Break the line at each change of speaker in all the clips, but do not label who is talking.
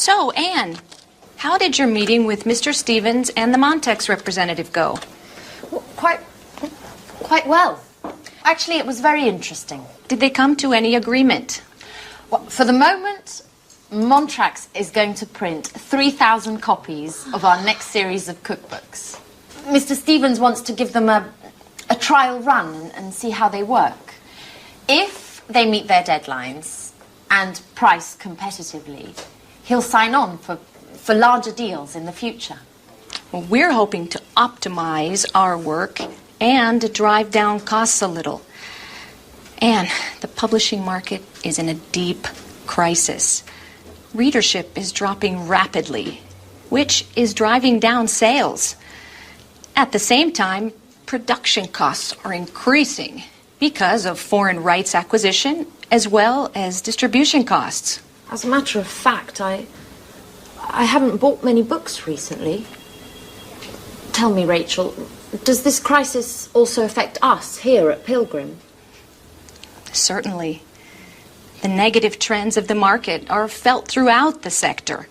So, Anne, how did your meeting with Mr. Stevens and the Montex representative go?
Well, quite well. Actually, it was very interesting.
Did they come to any agreement?
Well, for the moment, Montrax is going to print 3,000 copies of our next series of cookbooks. Mr. Stevens wants to give them a trial run and see how they work. If they meet their deadlines and price competitively, he'll sign on for larger deals in the future.
Well, we're hoping to optimize our work and drive down costs a little. And the publishing market is in a deep crisis. Readership is dropping rapidly, which is driving down sales. At the same time, production costs are increasing because of foreign rights acquisition as well as distribution costs.
As a matter of fact, I haven't bought many books recently. Tell me, Rachel, does this crisis also affect us here at Pilgrim?
Certainly. The negative trends of the market are felt throughout the sector,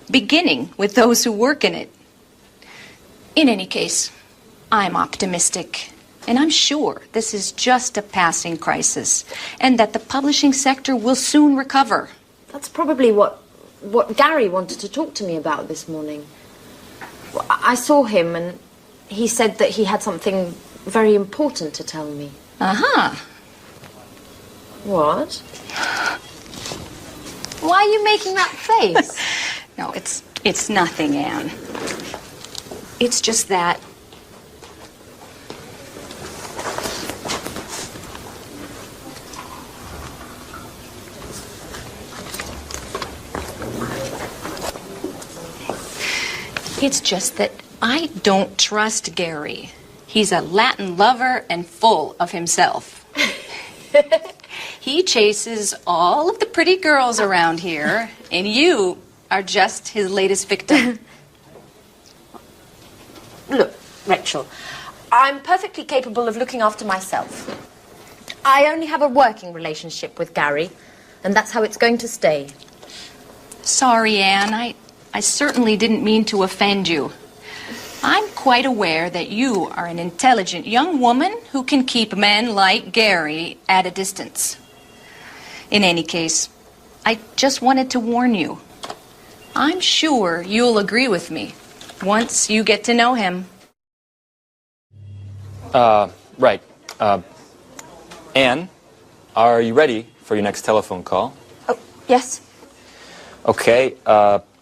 beginning with those who work in it. In any case, I'm optimistic, and I'm sure this is just a passing crisis, and that the publishing sector will soon recover.
That's probably what Gary wanted to talk to me about this morning. I saw him, and he said that he had something very important to tell me.
Uh-huh.
What? Why are you making that face?
No, it's nothing, Anne. It's just that I don't trust Gary. He's a Latin lover and full of himself. He chases all of the pretty girls around here, and you are just his latest victim.
Look, Rachel, I'm perfectly capable of looking after myself. I only have a working relationship with Gary, and that's how it's going to stay.
Sorry, Anne. I certainly didn't mean to offend you. I'm quite aware that you are an intelligent young woman who can keep men like Gary at a distance. In any case, I just wanted to warn you. I'm sure you'll agree with me once you get to know him.
Right. Anne, are you ready for your next telephone call?
Oh, yes.
Okay,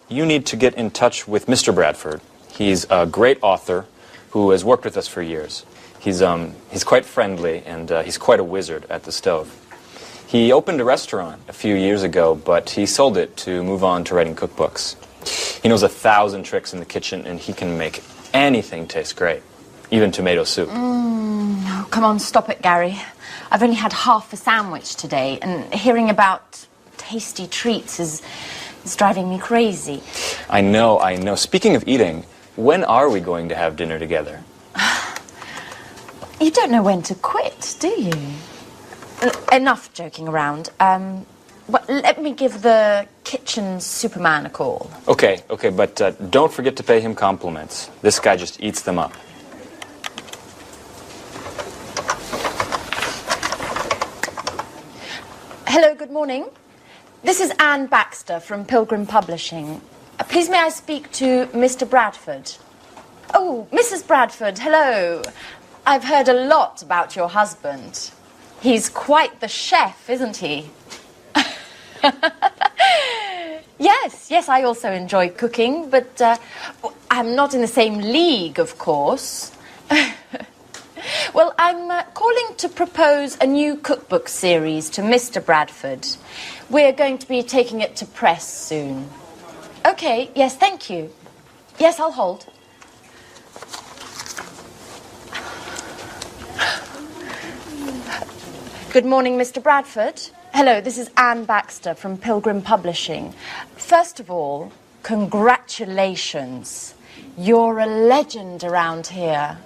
you need to get in touch with Mr. Bradford. He's a great author who has worked with us for years. He's quite friendly, and he's quite a wizard at the stove. He opened a restaurant a few years ago, but he sold it to move on to writing cookbooks. He knows 1,000 tricks in the kitchen, and he can make anything taste great, even tomato soup.
Oh, come on, stop it, Gary. I've only had half a sandwich today, and hearing about tasty treats is driving me crazy.
I know. Speaking of eating, when are we going to have dinner together?
You don't know when to quit, do you? Enough joking around. But let me give the kitchen superman a call.
Okay, but don't forget to pay him compliments. This guy just eats them up.
Hello, good morning. This is Anne Baxter from Pilgrim Publishing. Please may I speak to Mr. Bradford? Oh, Mrs. Bradford, hello. I've heard a lot about your husband. He's quite the chef, isn't he? Yes, I also enjoy cooking, but I'm not in the same league, of course. Well, I'm calling to propose a new cookbook series to Mr. Bradford. We're going to be taking it to press soon. Okay, yes, thank you. Yes, I'll hold. Good morning, Mr. Bradford. Hello, this is Anne Baxter from Pilgrim Publishing. First of all, congratulations. You're a legend around here.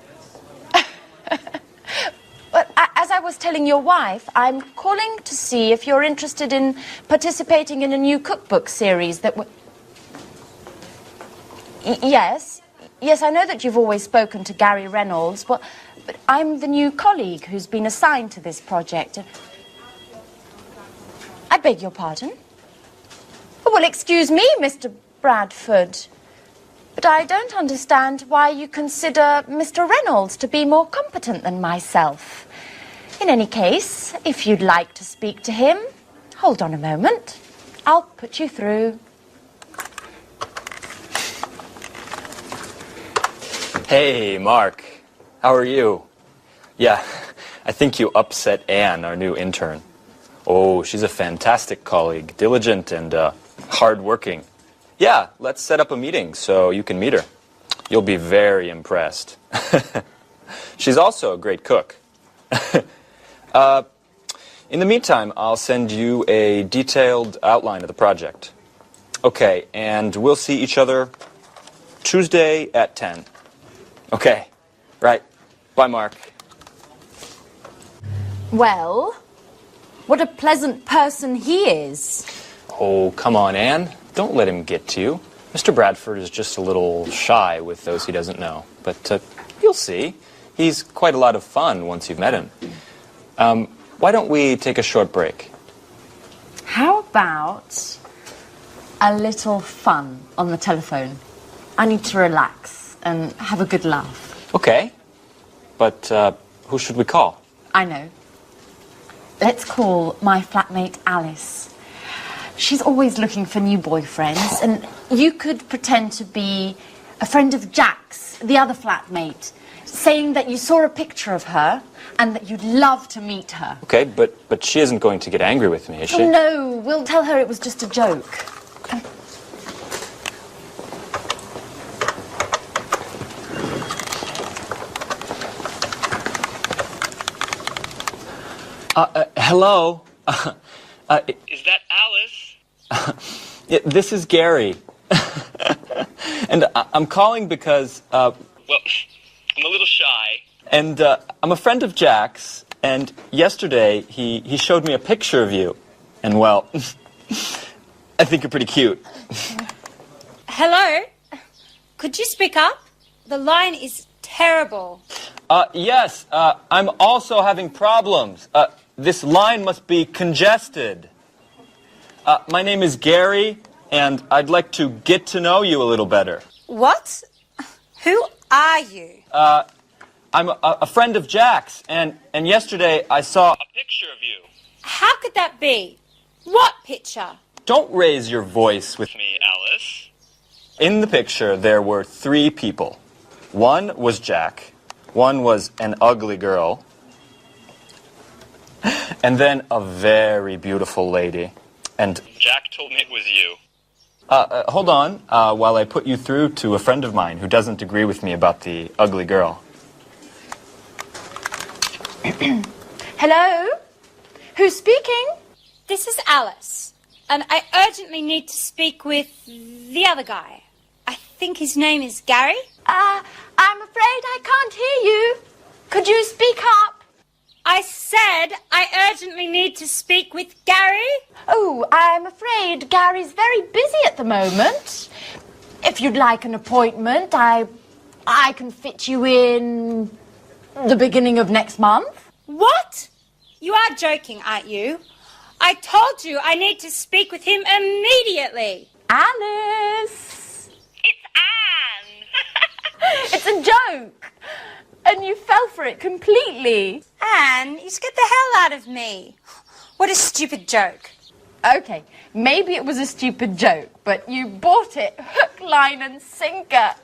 But as I was telling your wife, I'm calling to see if you're interested in participating in a new cookbook series that Yes. Yes, I know that you've always spoken to Gary Reynolds, but I'm the new colleague who's been assigned to this project. I beg your pardon? Oh, well, excuse me, Mr. Bradford, but I don't understand why you consider Mr. Reynolds to be more competent than myself. In any case, if you'd like to speak to him, hold on a moment. I'll put you through.
Hey, Mark. How are you? Yeah, I think you upset Anne, our new intern. Oh, she's a fantastic colleague, diligent and hard-working. Yeah, let's set up a meeting so you can meet her. You'll be very impressed. She's also a great cook. In the meantime, I'll send you a detailed outline of the project. Okay, and we'll see each other Tuesday at 10. Okay, right. Bye, Mark.
Well, what a pleasant person he is.
Oh, come on, Anne. Don't let him get to you. Mr. Bradford is just a little shy with those he doesn't know. But you'll see. He's quite a lot of fun once you've met him. Why don't we take a short break?
How about a little fun on the telephone? I need to relax and have a good laugh.
Okay. But who should we call?
I know. Let's call my flatmate Alice. She's always looking for new boyfriends, and you could pretend to be a friend of Jack's, the other flatmate, saying that you saw a picture of her and that you'd love to meet her.
Okay, but she isn't going to get angry with me, is she?
Oh, no, we'll tell her it was just a joke. Come.
Hello?
Is that Alice?
Yeah, this is Gary. And I'm calling because,
Well, I'm a little shy.
and I'm a friend of Jack's, and yesterday he showed me a picture of you. And, well, I think you're pretty cute.
Hello? Could you speak up? The line is terrible.
Yes, I'm also having problems. This line must be congested. My name is Gary, and I'd like to get to know you a little better.
What? Who are you?
I'm a friend of Jack's, and yesterday I saw...
A picture of you.
How could that be? What picture?
Don't raise your voice with me.
Me, Alice.
In the picture, there were 3 people. One was Jack, one was an ugly girl, and then a very beautiful lady. And
Jack told me it was you.
hold on, while I put you through to a friend of mine who doesn't agree with me about the ugly girl.
Hello? Who's speaking?
This is Alice, and I urgently need to speak with the other guy. I think his name is Gary.
I'm afraid I can't hear you. Could you speak up?
I said I urgently need to speak with Gary.
Oh, I'm afraid Gary's very busy at the moment. If you'd like an appointment, I can fit you in the beginning of next month.
What? You are joking, aren't you? I told you I need to speak with him immediately.
Alice!
It's Anne.
It's a joke! And you fell for it completely.
Anne, you scared the hell out of me. What a stupid joke.
Okay, maybe it was a stupid joke, but you bought it hook, line and sinker.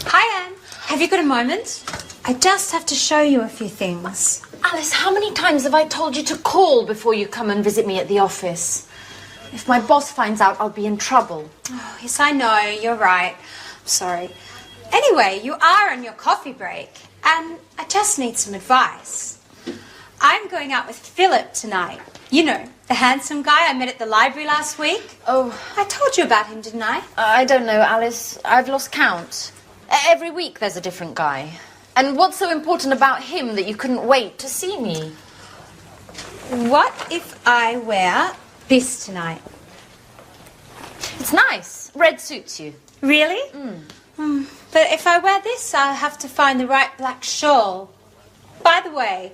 Hi, Anne. Have you got a moment? I just have to show you a few things.
Alice, how many times have I told you to call before you come and visit me at the office? If my boss finds out, I'll be in trouble.
Oh, yes, I know. You're right. I'm sorry. Anyway, you are on your coffee break, and I just need some advice. I'm going out with Philip tonight. You know, the handsome guy I met at the library last week.
Oh,
I told you about him, didn't I?
I don't know, Alice. I've lost count. Every week there's a different guy. And what's so important about him that you couldn't wait to see me?
What if I wear this tonight?
It's nice. Red suits you.
Really? But if I wear this, I'll have to find the right black shawl. By the way,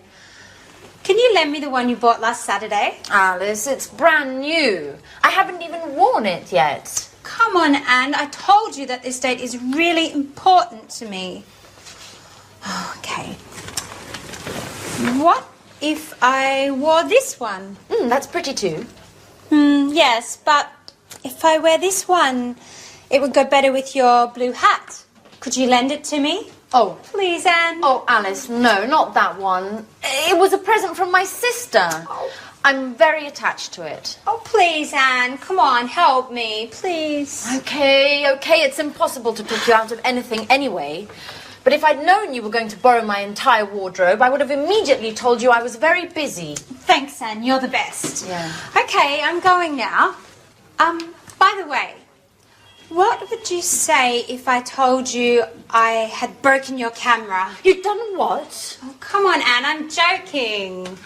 can you lend me the one you bought last Saturday?
Alice, it's brand new. I haven't even worn it yet.
Come on, Anne. I told you that this date is really important to me. Okay. What if I wore this one?
That's pretty too.
Yes, but if I wear this one, it would go better with your blue hat. Could you lend it to me?
Oh.
Please, Anne.
Oh, Alice, no, not that one. It was a present from my sister.
Oh.
I'm very attached to it.
Oh, please, Anne. Come on, help me, please.
Okay, it's impossible to talk you out of anything anyway. But if I'd known you were going to borrow my entire wardrobe, I would have immediately told you I was very busy.
Thanks, Anne. You're the best.
Yeah.
Okay, I'm going now. By the way, what would you say if I told you I had broken your camera?
You've done what?
Oh, come on, Anne. I'm joking.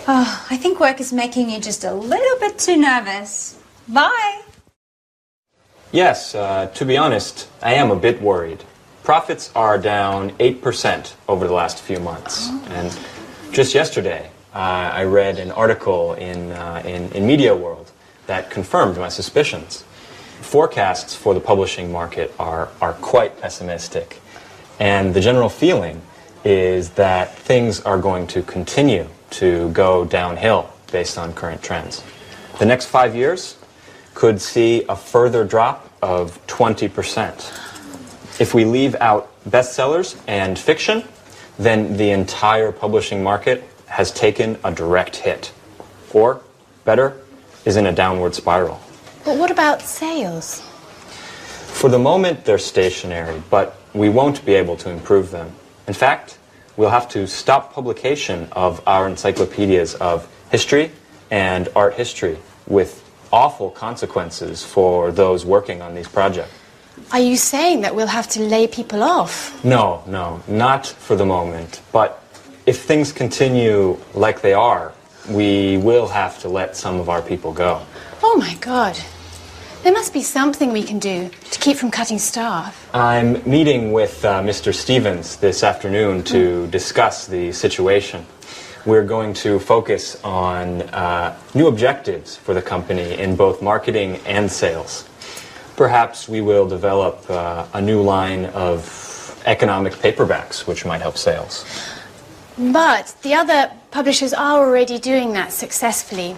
Oh, I think work is making you just a little bit too nervous. Bye.
Yes, to be honest, I am a bit worried. Profits are down 8% over the last few months. And just yesterday, I read an article in Media World that confirmed my suspicions. Forecasts for the publishing market are quite pessimistic. And the general feeling is that things are going to continue to go downhill based on current trends. The next 5 years could see a further drop of 20%. If we leave out bestsellers and fiction, then the entire publishing market has taken a direct hit. Or, better, is in a downward spiral.
But what about sales?
For the moment, they're stationary, but we won't be able to improve them. In fact, we'll have to stop publication of our encyclopedias of history and art history, with awful consequences for those working on these projects.
Are you saying that we'll have to lay people off?
No, not for the moment. But if things continue like they are, we will have to let some of our people go.
Oh my God. There must be something we can do to keep from cutting staff.
I'm meeting with Mr. Stevens this afternoon to discuss the situation. We're going to focus on new objectives for the company in both marketing and sales. Perhaps we will develop a new line of economic paperbacks, which might help sales.
But the other publishers are already doing that successfully.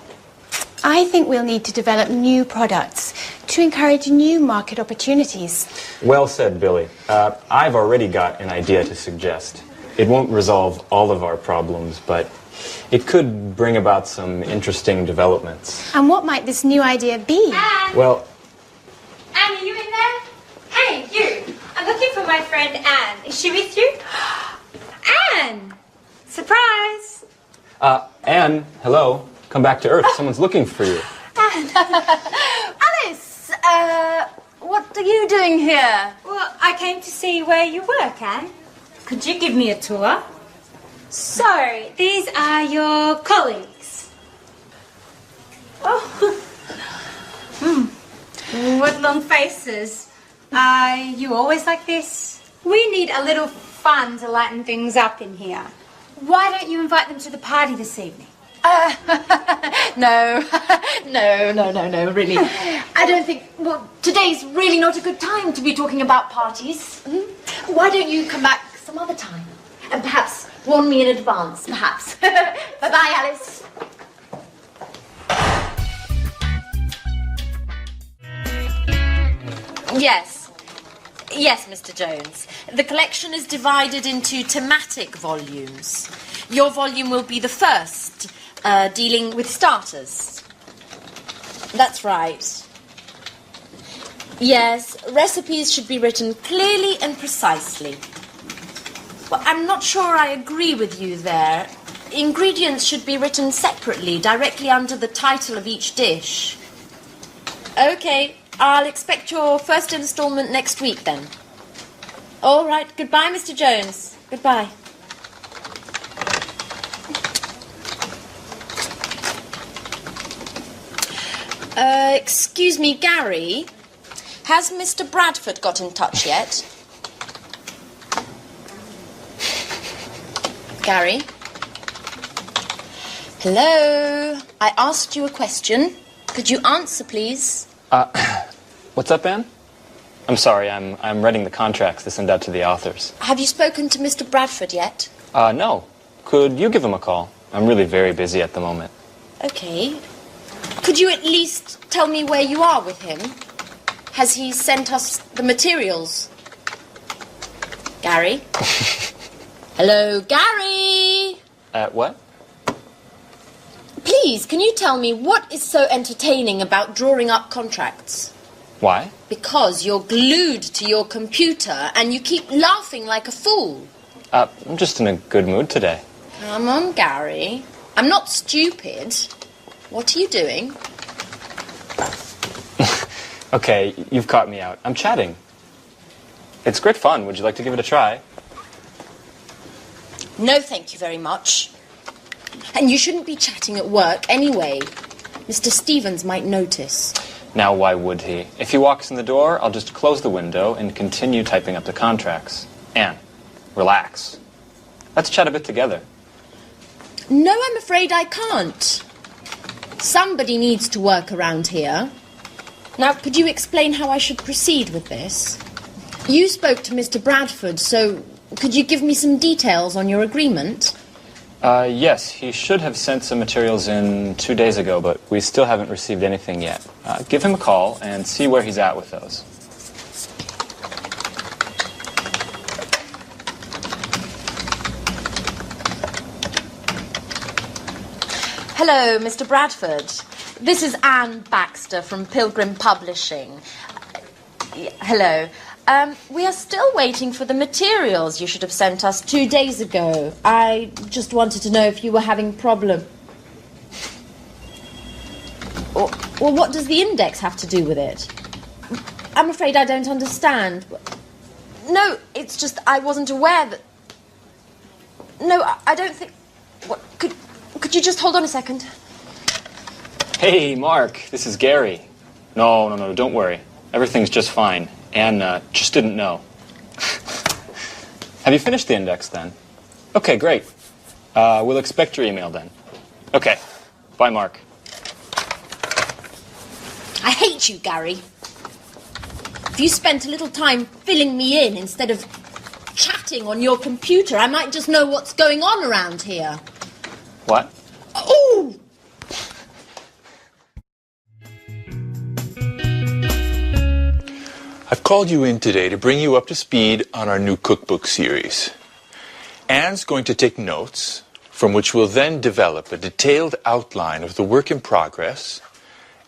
I think we'll need to develop new products to encourage new market opportunities.
Well said, Billy. I've already got an idea to suggest. It won't resolve all of our problems, but it could bring about some interesting developments.
And what might this new idea be?
Anne!
Well,
Anne, are you in there? Hey, you! I'm looking for my friend Anne. Is she with you? Anne! Surprise!
Anne, hello. Come back to Earth. Someone's looking for you.
Alice, what are you doing here?
Well, I came to see where you work, Anne. Could you give me a tour? So, these are your colleagues. Oh. What long faces. Are you always like this? We need a little fun to lighten things up in here. Why don't you invite them to the party this evening?
No, really. I don't think, well, today's really not a good time to be talking about parties. Why don't you come back some other time? And perhaps warn me in advance, perhaps. Bye-bye, Alice. Yes, Mr. Jones. The collection is divided into thematic volumes. Your volume will be the first, dealing with starters. That's right. Yes, recipes should be written clearly and precisely. Well, I'm not sure I agree with you there. ingredients should be written separately, directly under the title of each dish. Okay, I'll expect your first instalment next week then. All right, goodbye, Mr. Jones. Goodbye. Excuse me, Gary. Has Mr. Bradford got in touch yet? Gary? Hello? I asked you a question. Could you answer, please?
What's up, Anne? I'm sorry, I'm writing the contracts to send out to the authors.
Have you spoken to Mr. Bradford yet?
No. Could you give him a call? I'm really very busy at the moment.
Okay. Could you at least tell me where you are with him? Has he sent us the materials? Gary? Hello, Gary?
What?
Please, can you tell me what is so entertaining about drawing up contracts?
Why?
Because you're glued to your computer and you keep laughing like a fool.
I'm just in a good mood today.
Come on, Gary. I'm not stupid. What are you doing?
Okay, you've caught me out. I'm chatting. It's great fun. Would you like to give it a try?
No, thank you very much. And you shouldn't be chatting at work anyway. Mr. Stevens might notice.
Now, why would he? If he walks in the door, I'll just close the window and continue typing up the contracts. Anne, relax. Let's chat a bit together.
No, I'm afraid I can't. Somebody needs to work around here. Now, could you explain how I should proceed with this? You spoke to Mr. Bradford, so could you give me some details on your agreement?
Yes, he should have sent some materials in 2 days ago, but we still haven't received anything yet. Give him a call and see where he's at with those.
Hello, Mr. Bradford. This is Anne Baxter from Pilgrim Publishing. Hello. We are still waiting for the materials you should have sent us 2 days ago. I just wanted to know if you were having problem. Well, what does the index have to do with it? I'm afraid I don't understand. No, it's just I wasn't aware that... No, I don't think... What, could you just hold on a second?
Hey, Mark, this is Gary. No, don't worry. Everything's just fine. Anne just didn't know. Have you finished the index, then? Okay, great. We'll expect your email, then. Okay. Bye, Mark.
I hate you, Gary. If you spent a little time filling me in instead of chatting on your computer, I might just know what's going on around here.
What?
Oh!
I've called you in today to bring you up to speed on our new cookbook series. Anne's going to take notes, from which we'll then develop a detailed outline of the work in progress,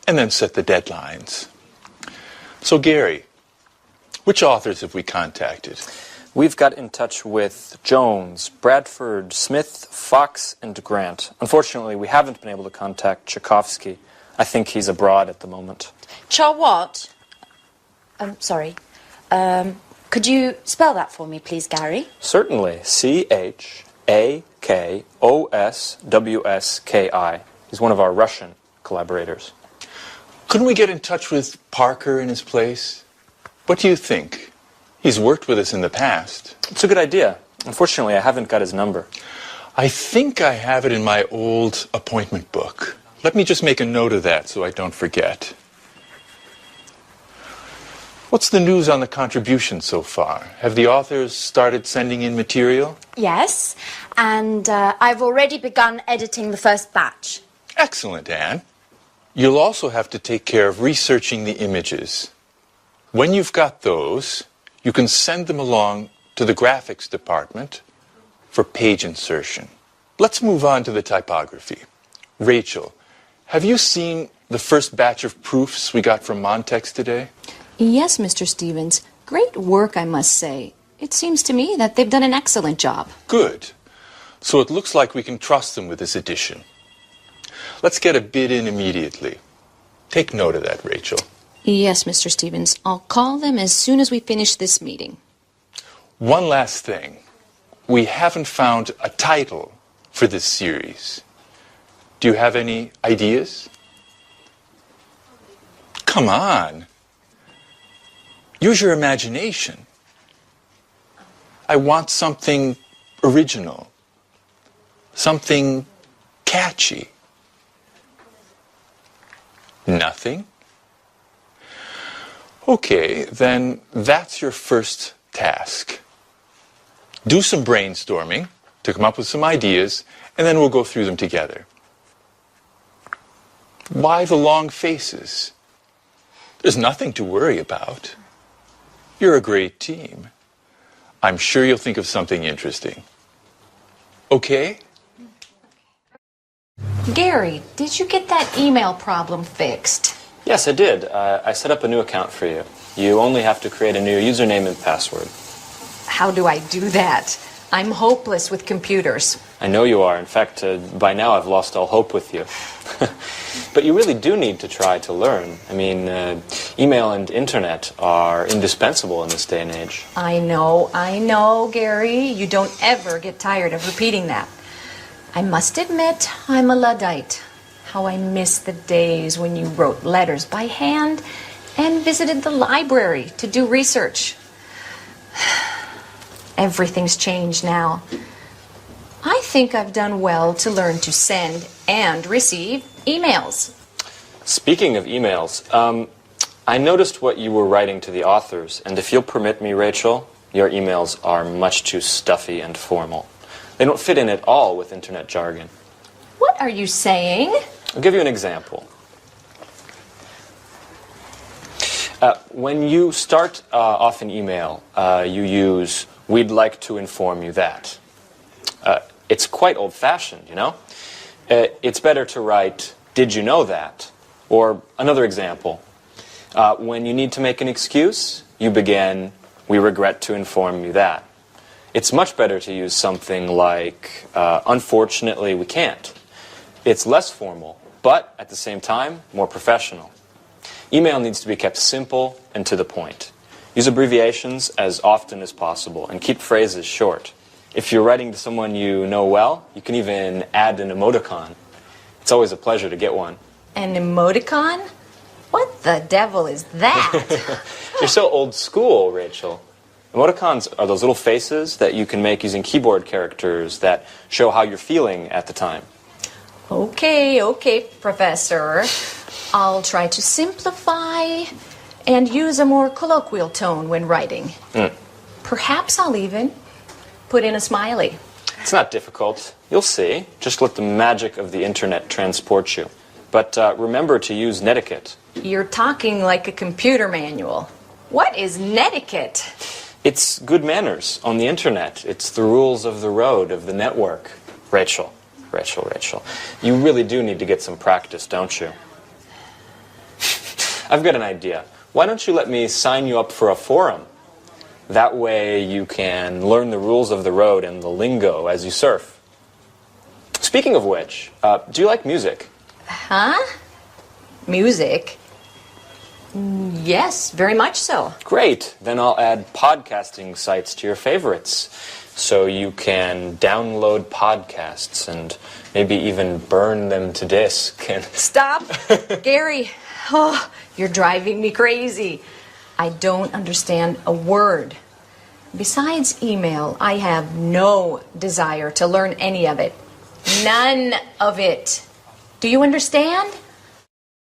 and then set the deadlines. So, Gary, which authors have we contacted?
We've got in touch with Jones, Bradford, Smith, Fox, and Grant. Unfortunately, we haven't been able to contact Tchaikovsky. I think he's abroad at the moment.
What? Sorry. Could you spell that for me, please, Gary?
Certainly. Chakoswski. He's one of our Russian collaborators.
Couldn't we get in touch with Parker in his place? What do you think? He's worked with us in the past.
It's a good idea. Unfortunately, I haven't got his number.
I think I have it in my old appointment book. Let me just make a note of that so I don't forget. What's the news on the contribution so far? Have the authors started sending in material?
Yes, and I've already begun editing the first batch.
Excellent, Anne. You'll also have to take care of researching the images. When you've got those, you can send them along to the graphics department for page insertion. Let's move on to the typography. Rachel, have you seen the first batch of proofs we got from Montex today?
Yes, Mr. Stevens. Great work, I must say. It seems to me that they've done an excellent job.
Good. So it looks like we can trust them with this edition. Let's get a bid in immediately. Take note of that, Rachel.
Yes, Mr. Stevens. I'll call them as soon as we finish this meeting.
One last thing. We haven't found a title for this series. Do you have any ideas? Come on. Use your imagination. I want something original. Something catchy. Nothing? Okay, then that's your first task. Do some brainstorming to come up with some ideas, and then we'll go through them together. Why the long faces? There's nothing to worry about. You're a great team. I'm sure you'll think of something interesting. Okay?
Gary, did you get that email problem fixed?
Yes, I did. I set up a new account for you. You only have to create a new username and password.
How do I do that? I'm hopeless with computers.
I know you are. In fact, by now I've lost all hope with you. But you really do need to try to learn. I mean, email and internet are indispensable in this day and age.
I know, Gary. You don't ever get tired of repeating that. I must admit, I'm a Luddite. How I miss the days when you wrote letters by hand and visited the library to do research. Everything's changed now. I think I've done well to learn to send and receive emails.
Speaking of emails, I noticed what you were writing to the authors, and if you'll permit me, Rachel, your emails are much too stuffy and formal. They don't fit in at all with internet jargon.
What are you saying?
I'll give you an example. When you start off an email, you use, "We'd like to inform you that." It's quite old-fashioned, you know? It's better to write, "Did you know that?" Or another example. When you need to make an excuse, you begin, "We regret to inform you that." It's much better to use something like, "Unfortunately, we can't." It's less formal, but at the same time, more professional. Email needs to be kept simple and to the point. Use abbreviations as often as possible and keep phrases short. If you're writing to someone you know well, you can even add an emoticon. It's always a pleasure to get one.
An emoticon? What the devil is that?
You're so old school, Rachel. Emoticons are those little faces that you can make using keyboard characters that show how you're feeling at the time.
Okay, Professor. I'll try to simplify and use a more colloquial tone when writing. Perhaps I'll even put in a smiley.
It's not difficult. You'll see. Just let the magic of the internet transport you. But remember to use netiquette.
You're talking like a computer manual. What is netiquette?
It's good manners on the internet. It's the rules of the road, of the network. Rachel. You really do need to get some practice, don't you? I've got an idea. Why don't you let me sign you up for a forum? That way you can learn the rules of the road and the lingo as you surf. Speaking of which, do you like music?
Huh? Music? Yes, very much so.
Great. Then I'll add podcasting sites to your favorites. So you can download podcasts and maybe even burn them to disk. And
Stop, Gary. Oh, you're driving me crazy. I don't understand a word. Besides email, I have no desire to learn any of it. None of it. Do you understand?